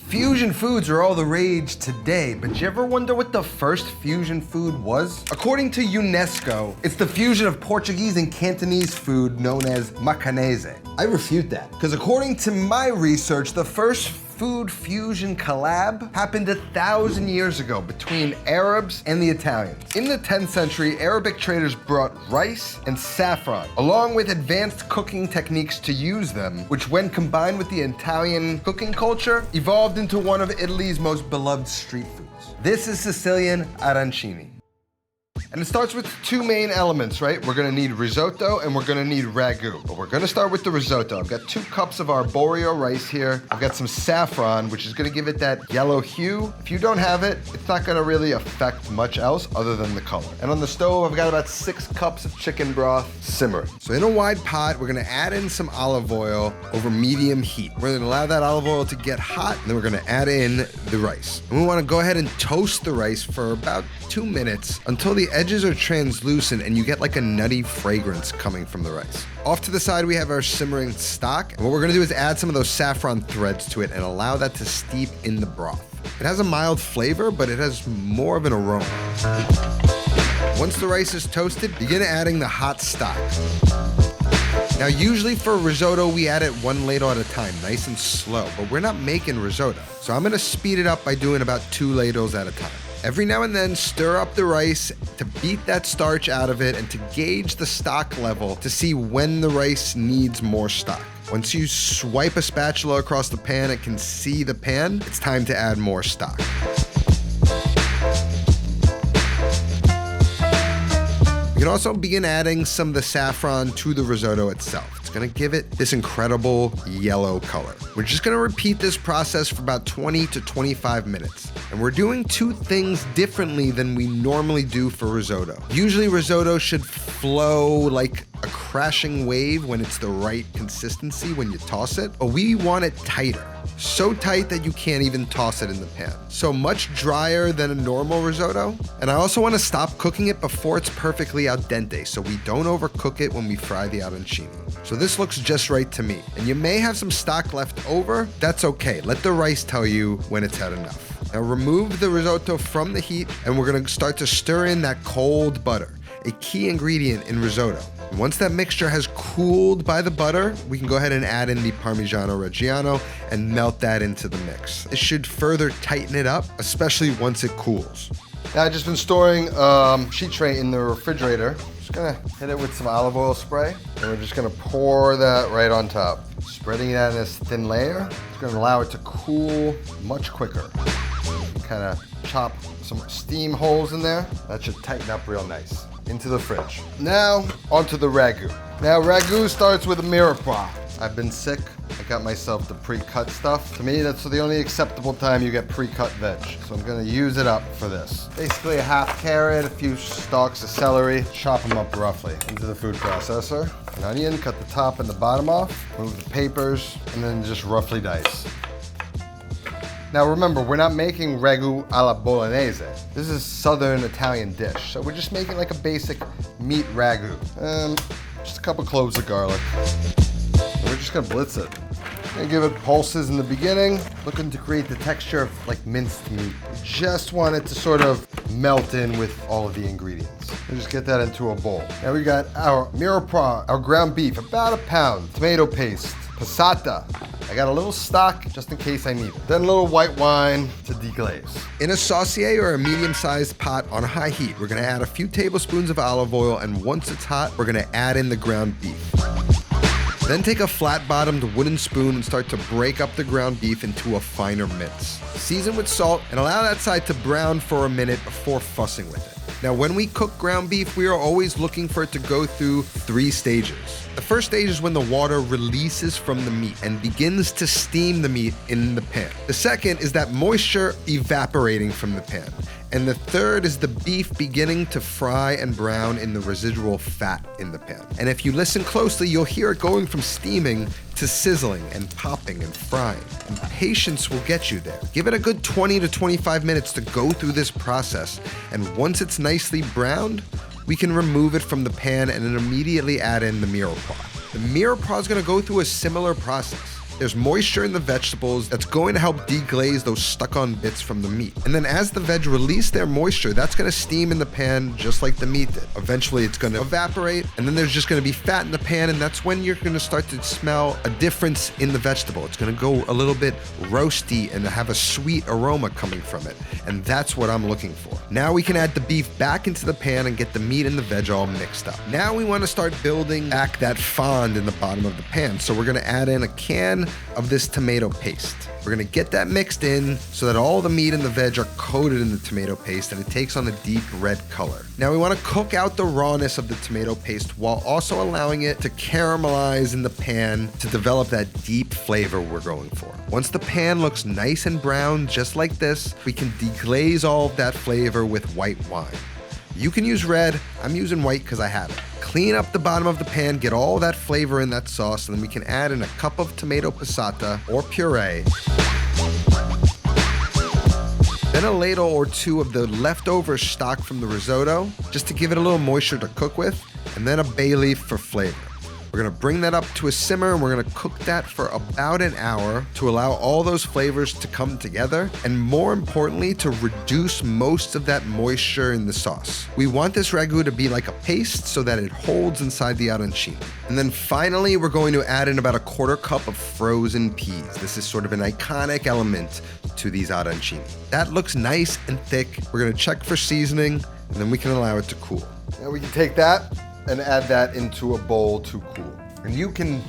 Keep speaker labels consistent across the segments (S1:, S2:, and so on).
S1: Fusion foods are all the rage today, but did you ever wonder what the first fusion food was? According to UNESCO, it's the fusion of Portuguese and Cantonese food known as Macanese. I refute that, because according to my research, the first food fusion collab happened 1,000 years ago between Arabs and the Italians. In the 10th century, Arabic traders brought rice and saffron, along with advanced cooking techniques to use them, which when combined with the Italian cooking culture, evolved into one of Italy's most beloved street foods. This is Sicilian Arancini. And it starts with two main elements, right? We're gonna need risotto and we're gonna need ragu. But we're gonna start with the risotto. I've got 2 cups of arborio rice here. I've got some saffron, which is gonna give it that yellow hue. If you don't have it, it's not gonna really affect much else other than the color. And on the stove, I've got about 6 cups of chicken broth simmering. So in a wide pot, we're gonna add in some olive oil over medium heat. We're gonna allow that olive oil to get hot, and then we're gonna add in the rice. And we wanna go ahead and toast the rice for about 2 minutes until the edges are translucent and you get like a nutty fragrance coming from the rice. Off to the side, we have our simmering stock. And what we're gonna do is add some of those saffron threads to it and allow that to steep in the broth. It has a mild flavor, but it has more of an aroma. Once the rice is toasted, begin adding the hot stock. Now, usually for risotto, we add it 1 ladle at a time, nice and slow, but we're not making risotto. So I'm gonna speed it up by doing about 2 ladles at a time. Every now and then, stir up the rice to beat that starch out of it and to gauge the stock level to see when the rice needs more stock. Once you swipe a spatula across the pan and can see the pan, it's time to add more stock. You can also begin adding some of the saffron to the risotto itself. It's gonna give it this incredible yellow color. We're just gonna repeat this process for about 20 to 25 minutes. And we're doing 2 things differently than we normally do for risotto. Usually risotto should flow like a crashing wave when it's the right consistency when you toss it, but we want it tighter. So tight that you can't even toss it in the pan. So much drier than a normal risotto. And I also want to stop cooking it before it's perfectly al dente, so we don't overcook it when we fry the arancini. So this looks just right to me. And you may have some stock left over. That's okay. Let the rice tell you when it's had enough. Now remove the risotto from the heat, and we're gonna start to stir in that cold butter, a key ingredient in risotto. And once that mixture has cooled by the butter, we can go ahead and add in the Parmigiano Reggiano and melt that into the mix. It should further tighten it up, especially once it cools. Now I've just been storing sheet tray in the refrigerator. Just gonna hit it with some olive oil spray, and we're just gonna pour that right on top. Spreading it out in this thin layer, it's gonna allow it to cool much quicker. Kind of chop some steam holes in there. That should tighten up real nice. Into the fridge. Now, onto the ragu. Now, ragu starts with a mirepoix. I've been sick. I got myself the pre-cut stuff. To me, that's the only acceptable time you get pre-cut veg. So I'm gonna use it up for this. Basically a half carrot, a few stalks of celery, chop them up roughly into the food processor. An onion, cut the top and the bottom off, remove the papers, and then just roughly dice. Now remember, we're not making ragu alla bolognese. This is a southern Italian dish, so we're just making like a basic meat ragu. Just a couple cloves of garlic. And we're just gonna blitz it. Gonna give it pulses in the beginning, looking to create the texture of like minced meat. We just want it to sort of melt in with all of the ingredients. We'll just get that into a bowl. Now we got our mirepoix, our ground beef, about 1 pound, tomato paste, passata. I got a little stock just in case I need it. Then a little white wine to deglaze. In a saucier or a medium-sized pot on high heat, we're gonna add a few tablespoons of olive oil, and once it's hot, we're gonna add in the ground beef. Then take a flat-bottomed wooden spoon and start to break up the ground beef into a finer mince. Season with salt and allow that side to brown for a minute before fussing with it. Now, when we cook ground beef, we are always looking for it to go through 3 stages. The first stage is when the water releases from the meat and begins to steam the meat in the pan. The second is that moisture evaporating from the pan. And the third is the beef beginning to fry and brown in the residual fat in the pan. And if you listen closely, you'll hear it going from steaming to sizzling and popping and frying. And patience will get you there. Give it a good 20 to 25 minutes to go through this process. And once it's nicely browned, we can remove it from the pan and then immediately add in the mirepoix. The mirepoix is gonna go through a similar process. There's moisture in the vegetables that's going to help deglaze those stuck-on bits from the meat. And then as the veg release their moisture, that's going to steam in the pan just like the meat did. Eventually it's going to evaporate, and then there's just going to be fat in the pan, and that's when you're going to start to smell a difference in the vegetable. It's going to go a little bit roasty and have a sweet aroma coming from it, and that's what I'm looking for. Now we can add the beef back into the pan and get the meat and the veg all mixed up. Now we want to start building back that fond in the bottom of the pan, so we're going to add in a can of this tomato paste. We're going to get that mixed in so that all the meat and the veg are coated in the tomato paste and it takes on a deep red color. Now we want to cook out the rawness of the tomato paste while also allowing it to caramelize in the pan to develop that deep flavor we're going for. Once the pan looks nice and brown, just like this, we can deglaze all of that flavor with white wine. You can use red, I'm using white because I have it. Clean up the bottom of the pan, get all that flavor in that sauce, and then we can add in a cup of tomato passata or puree. Then a ladle or two of the leftover stock from the risotto, just to give it a little moisture to cook with, and then a bay leaf for flavor. We're gonna bring that up to a simmer and we're gonna cook that for about an hour to allow all those flavors to come together, and more importantly, to reduce most of that moisture in the sauce. We want this ragu to be like a paste so that it holds inside the arancini. And then finally, we're going to add in about a quarter cup of frozen peas. This is sort of an iconic element to these arancini. That looks nice and thick. We're gonna check for seasoning and then we can allow it to cool. Now we can take that and add that into a bowl to cool. And you can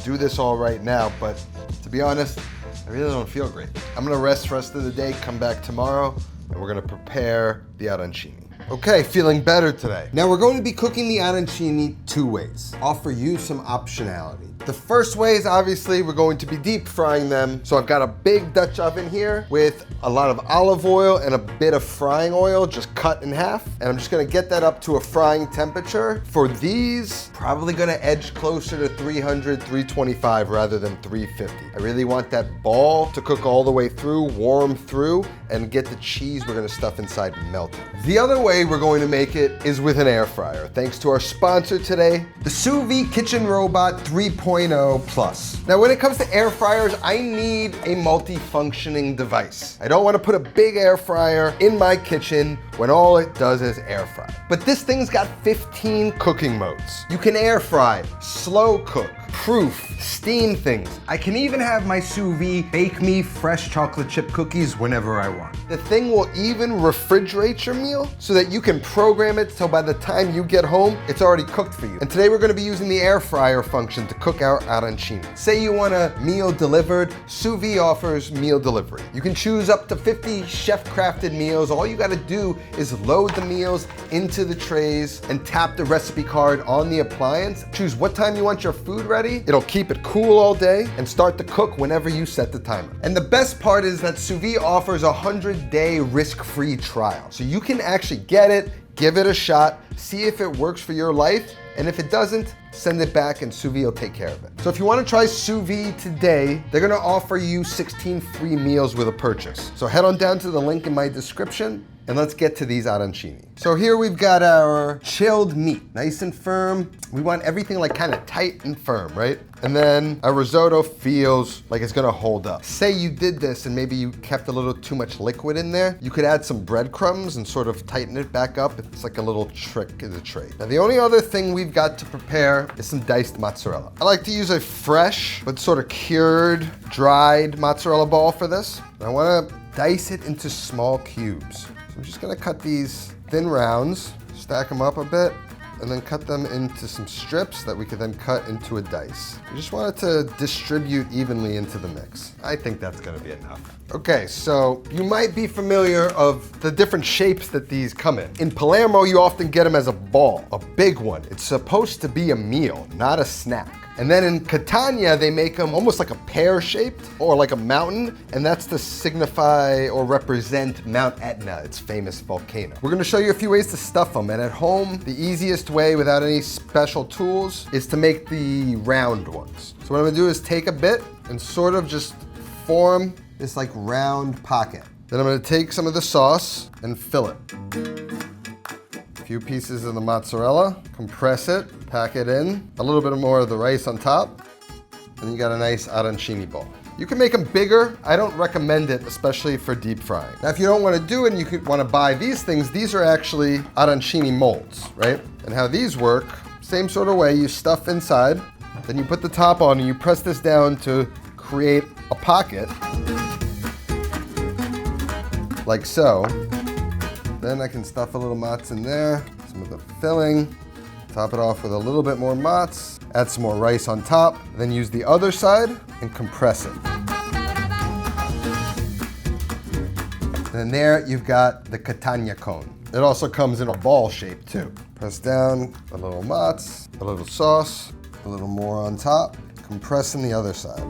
S1: do this all right now, but to be honest, I really don't feel great. I'm gonna rest the rest of the day, come back tomorrow, and we're gonna prepare the arancini. Okay, feeling better today. Now we're going to be cooking the arancini two ways. Offer you some optionality. The first way is obviously we're going to be deep frying them. So I've got a big Dutch oven here with a lot of olive oil and a bit of frying oil just cut in half. And I'm just gonna get that up to a frying temperature. For these, probably gonna edge closer to 300, 325 rather than 350. I really want that ball to cook all the way through, warm through, and get the cheese we're gonna stuff inside melted. The other way we're going to make it is with an air fryer, thanks to our sponsor today, the Suvie Kitchen Robot 3.0 Plus. Now when it comes to air fryers, I need a multi-functioning device. I don't want to put a big air fryer in my kitchen when all it does is air fry. But this thing's got 15 cooking modes. You can air fry, slow cook, proof, steam things. I can even have my sous vide bake me fresh chocolate chip cookies whenever I want. The thing will even refrigerate your meal so that you can program it so by the time you get home, it's already cooked for you. And today we're gonna be using the air fryer function to cook our arancini. Say you want a meal delivered, Suvie offers meal delivery. You can choose up to 50 chef-crafted meals. All you gotta do is load the meals into the trays and tap the recipe card on the appliance. Choose what time you want your food ready. It'll keep it cool all day and start to cook whenever you set the timer. And the best part is that Suvie offers a 100-day risk-free trial. So you can actually get it, give it a shot, see if it works for your life, and if it doesn't, send it back and Suvie will take care of it. So if you want to try Suvie today, they're gonna offer you 16 free meals with a purchase. So head on down to the link in my description and let's get to these arancini. So here we've got our chilled meat, nice and firm. We want everything like kind of tight and firm, right? And then our risotto feels like it's gonna hold up. Say you did this and maybe you kept a little too much liquid in there, you could add some breadcrumbs and sort of tighten it back up. It's like a little trick in the trade. Now the only other thing we've got to prepare is some diced mozzarella. I like to use a fresh but sort of cured, dried mozzarella ball for this. I wanna dice it into small cubes. So I'm just gonna cut these thin rounds, stack them up a bit, and then cut them into some strips that we could then cut into a dice. I just want it to distribute evenly into the mix. I think that's gonna be enough. Okay, so you might be familiar of the different shapes that these come in. In Palermo, you often get them as a ball, a big one. It's supposed to be a meal, not a snack. And then in Catania, they make them almost like a pear-shaped or like a mountain, and that's to signify or represent Mount Etna, its famous volcano. We're gonna show you a few ways to stuff them, and at home, the easiest way without any special tools is to make the round ones. So what I'm gonna do is take a bit and sort of just form this like round pocket. Then I'm gonna take some of the sauce and fill it. A few pieces of the mozzarella, compress it, pack it in, a little bit more of the rice on top. and you got a nice arancini ball. You can make them bigger. I don't recommend it, especially for deep frying. Now, if you don't want to do it and you could want to buy these things, these are actually arancini molds, right? And how these work, same sort of way, you stuff inside, then you put the top on and you press this down to create a pocket, like so. Then I can stuff a little mozz in there, some of the filling, top it off with a little bit more mozz, add some more rice on top, then use the other side and compress it. And there you've got the Catania cone. It also comes in a ball shape too. Press down, a little mozz, a little sauce, a little more on top, compressing the other side.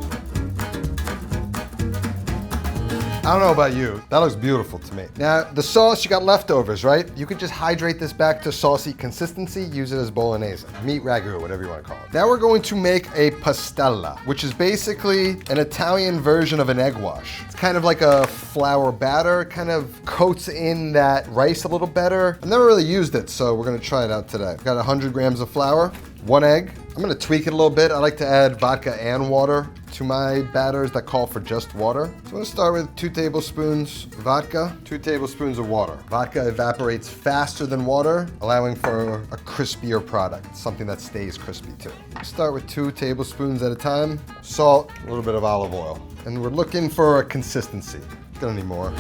S1: I don't know about you, that looks beautiful to me. Now, the sauce, you got leftovers, right? You could just hydrate this back to saucy consistency, use it as bolognese, meat ragu, whatever you want to call it. Now we're going to make a pastella, which is basically an Italian version of an egg wash. It's kind of like a flour batter, kind of coats in that rice a little better. I've never really used it, so we're gonna try it out today. I've got 100 grams of flour, 1 egg. I'm gonna tweak it a little bit. I like to add vodka and water to my batters that call for just water. So I'm gonna start with 2 tablespoons vodka, 2 tablespoons of water. Vodka evaporates faster than water, allowing for a crispier product, something that stays crispy too. Start with 2 tablespoons at a time. Salt, a little bit of olive oil. And we're looking for a consistency. Gonna need more.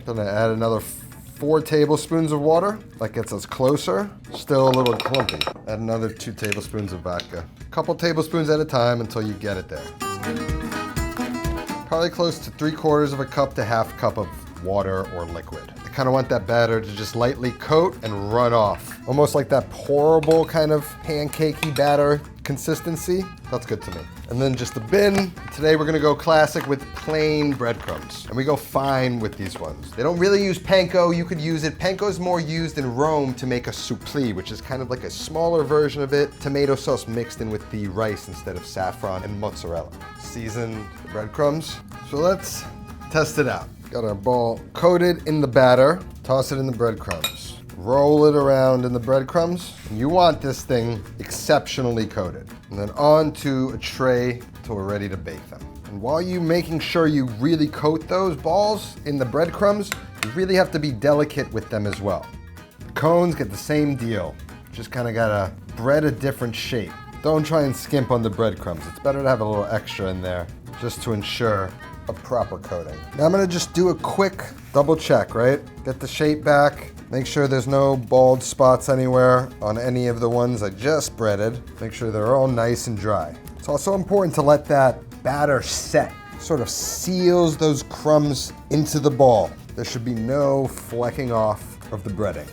S1: Gonna add another 4 tablespoons of water. That gets us closer. Still a little clumpy. Add another 2 tablespoons of vodka. A couple tablespoons at a time until you get it there. Probably close to 3/4 of a cup to half cup of water or liquid. I kind of want that batter to just lightly coat and run off. Almost like that pourable kind of pancakey batter consistency. That's good to me. And then just a bin. Today we're gonna go classic with plain breadcrumbs. And we go fine with these ones. They don't really use panko. You could use it. Panko is more used in Rome to make a supplì, which is kind of like a smaller version of it. Tomato sauce mixed in with the rice instead of saffron and mozzarella. Season the breadcrumbs. So let's test it out. Got our ball coated in the batter. Toss it in the breadcrumbs. Roll it around in the breadcrumbs. You want this thing exceptionally coated. And then onto a tray until we're ready to bake them. And while you're making sure you really coat those balls in the breadcrumbs, you really have to be delicate with them as well. The cones get the same deal. Just kind of gotta bread a different shape. Don't try and skimp on the breadcrumbs. It's better to have a little extra in there just to ensure a proper coating. Now I'm gonna just do a quick double check, right? Get the shape back. Make sure there's no bald spots anywhere on any of the ones I just breaded. Make sure they're all nice and dry. It's also important to let that batter set. Sort of seals those crumbs into the ball. There should be no flecking off of the breading.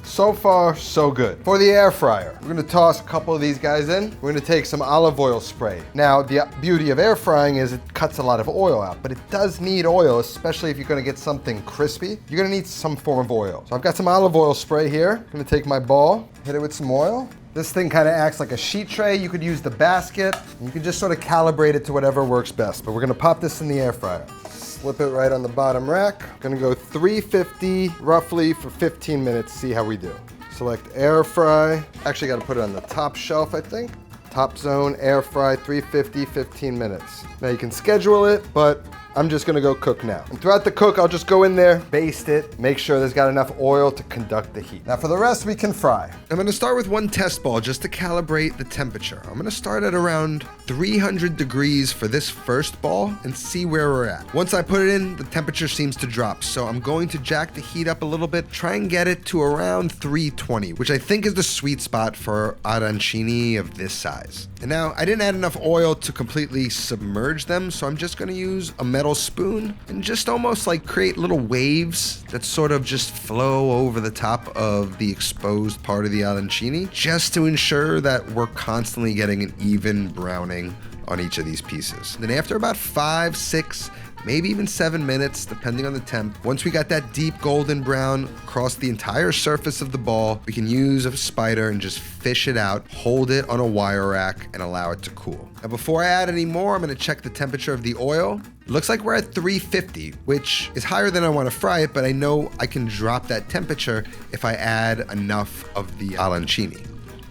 S1: So far, so good. For the air fryer, we're gonna toss a couple of these guys in. We're gonna take some olive oil spray. Now, the beauty of air frying is it cuts a lot of oil out, but it does need oil, especially if you're gonna get something crispy. You're gonna need some form of oil. So I've got some olive oil spray here. I'm gonna take my ball, hit it with some oil. This thing kind of acts like a sheet tray. You could use the basket. You can just sort of calibrate it to whatever works best, but we're gonna pop this in the air fryer. Slip it right on the bottom rack. Gonna go 350 roughly for 15 minutes, see how we do. Select air fry. Actually gotta put it on the top shelf, I think. Top zone, air fry, 350, 15 minutes. Now you can schedule it, but I'm just gonna go cook now. And throughout the cook, I'll just go in there, baste it, make sure there's got enough oil to conduct the heat. Now for the rest, we can fry. I'm gonna start with 1 test ball just to calibrate the temperature. I'm gonna start at around 300 degrees for this first ball and see where we're at. Once I put it in, the temperature seems to drop. So I'm going to jack the heat up a little bit, try and get it to around 320, which I think is the sweet spot for arancini of this size. And now I didn't add enough oil to completely submerge them, so I'm just gonna use a metal spoon and just almost like create little waves that sort of just flow over the top of the exposed part of the arancini, just to ensure that we're constantly getting an even browning on each of these pieces. Then after about 5, 6, maybe even 7 minutes, depending on the temp. Once we got that deep golden brown across the entire surface of the ball, we can use a spider and just fish it out, hold it on a wire rack, and allow it to cool. Now, before I add any more, I'm gonna check the temperature of the oil. It looks like we're at 350, which is higher than I wanna fry it, but I know I can drop that temperature if I add enough of the arancini.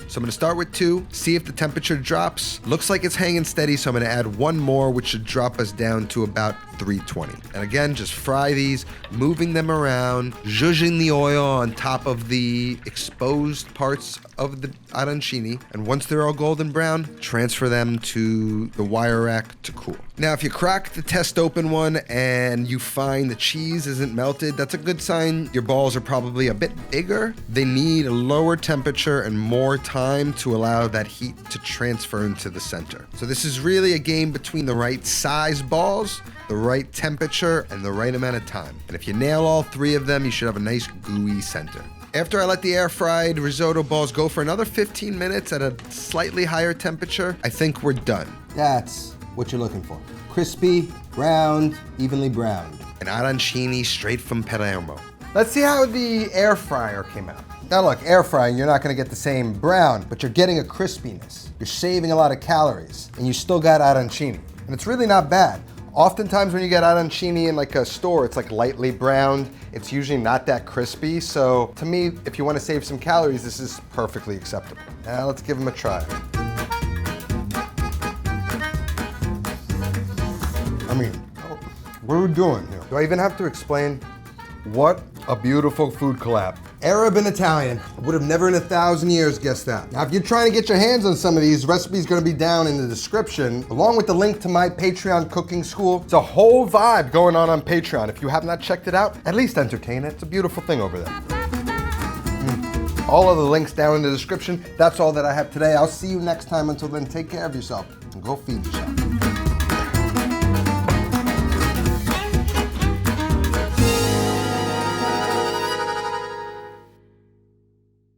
S1: So I'm gonna start with 2, see if the temperature drops. Looks like it's hanging steady, so I'm gonna add 1 more, which should drop us down to about 320. And again, just fry these, moving them around, zhuzhing the oil on top of the exposed parts of the arancini. And once they're all golden brown, transfer them to the wire rack to cool. Now, if you crack the test open one and you find the cheese isn't melted, that's a good sign your balls are probably a bit bigger. They need a lower temperature and more time to allow that heat to transfer into the center. So this is really a game between the right size balls, the right temperature, and the right amount of time. And if you nail all 3 of them, you should have a nice gooey center. After I let the air fried risotto balls go for another 15 minutes at a slightly higher temperature, I think we're done.
S2: That's what you're looking for. Crispy, round, evenly browned.
S1: An arancini straight from Palermo. Let's see how the air fryer came out. Now look, air frying, you're not gonna get the same brown, but you're getting a crispiness. You're saving a lot of calories, and you still got arancini. And it's really not bad. Oftentimes when you get arancini in like a store, it's like lightly browned. It's usually not that crispy. So to me, if you want to save some calories, this is perfectly acceptable. Now let's give them a try. I mean, what are we doing here? Do I even have to explain? What a beautiful food collab. Arab and Italian. I would have never in 1,000 years guessed that. Now, if you're trying to get your hands on some of these, recipes gonna be down in the description, along with the link to my Patreon cooking school. It's a whole vibe going on Patreon. If you have not checked it out, at least entertain it. It's a beautiful thing over there. All of the links down in the description. That's all that I have today. I'll see you next time. Until then, take care of yourself and go feed yourself.